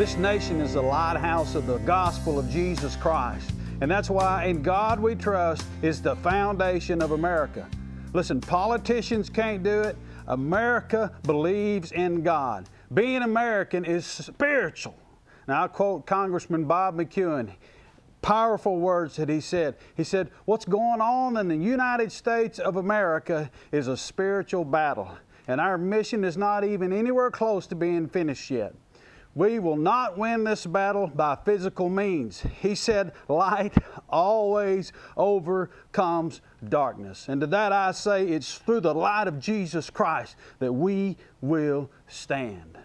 This nation is the lighthouse of the gospel of Jesus Christ. And that's why In God We Trust is the foundation of America. Listen, politicians can't do it. America believes in God. Being American is spiritual. Now, I quote Congressman Bob McEwen. Powerful words that he said. He said, what's going on in the United States of America is a spiritual battle. And our mission is not even anywhere close to being finished yet. We will not win this battle by physical means. He said, light always overcomes darkness. And to that I say, it's through the light of Jesus Christ that we will stand.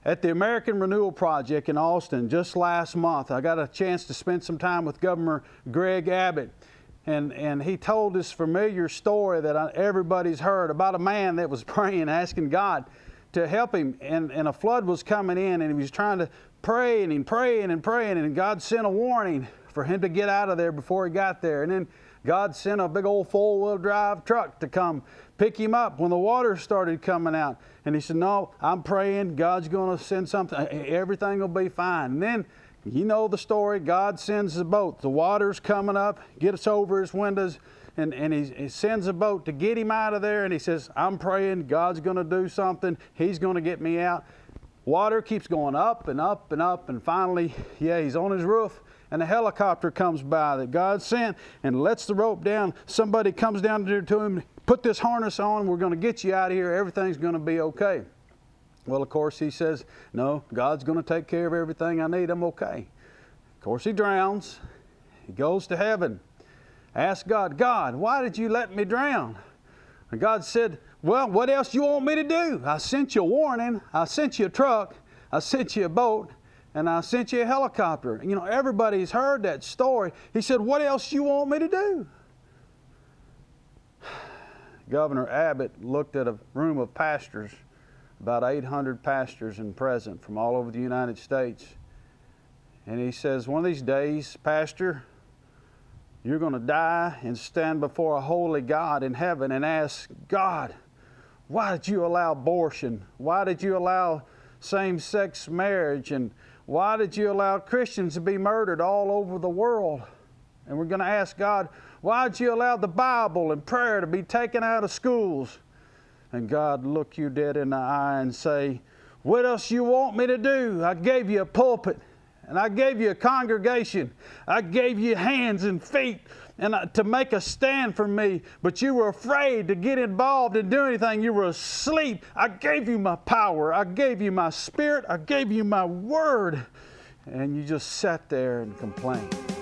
At the American Renewal Project in Austin just last month, I got a chance to spend some time with Governor Greg Abbott. And he told this familiar story that everybody's heard about a man that was praying, asking God to help him, and a flood was coming in, and he was trying to pray and praying, and God sent a warning for him to get out of there before he got there. And then God sent a big old four-wheel drive truck to come pick him up when the water started coming out. And he said, no, I'm praying, God's going to send something, everything will be fine. And then, you know the story, God sends the boat, the water's coming up, gets over his windows, and he sends a boat to get him out of there, and he says, I'm praying, God's going to do something, he's going to get me out. Water keeps going up and up and up, and finally, he's on his roof, and a helicopter comes by that God sent and lets the rope down. Somebody comes down there to him, put this harness on, we're going to get you out of here, everything's going to be okay. Well, of course, he says, no, God's going to take care of everything I need, I'm okay. Of course, he drowns, he goes to heaven. Asked God, God, why did you let me drown? And God said, well, what else you want me to do? I sent you a warning, I sent you a truck, I sent you a boat, and I sent you a helicopter. You know, everybody's heard that story. He said, what else you want me to do? Governor Abbott looked at a room of pastors, about 800 pastors and present from all over the United States. And he says, one of these days, Pastor, you're going to die and stand before a holy God in heaven and ask, God, why did you allow abortion? Why did you allow same-sex marriage? And why did you allow Christians to be murdered all over the world? And we're going to ask God, why did you allow the Bible and prayer to be taken out of schools? And God look you dead in the eye and say, what else you want me to do? I gave you a pulpit. And I gave you a congregation. I gave you hands and feet to make a stand for me. But you were afraid to get involved and do anything. You were asleep. I gave you my power. I gave you my spirit. I gave you my word. And you just sat there and complained.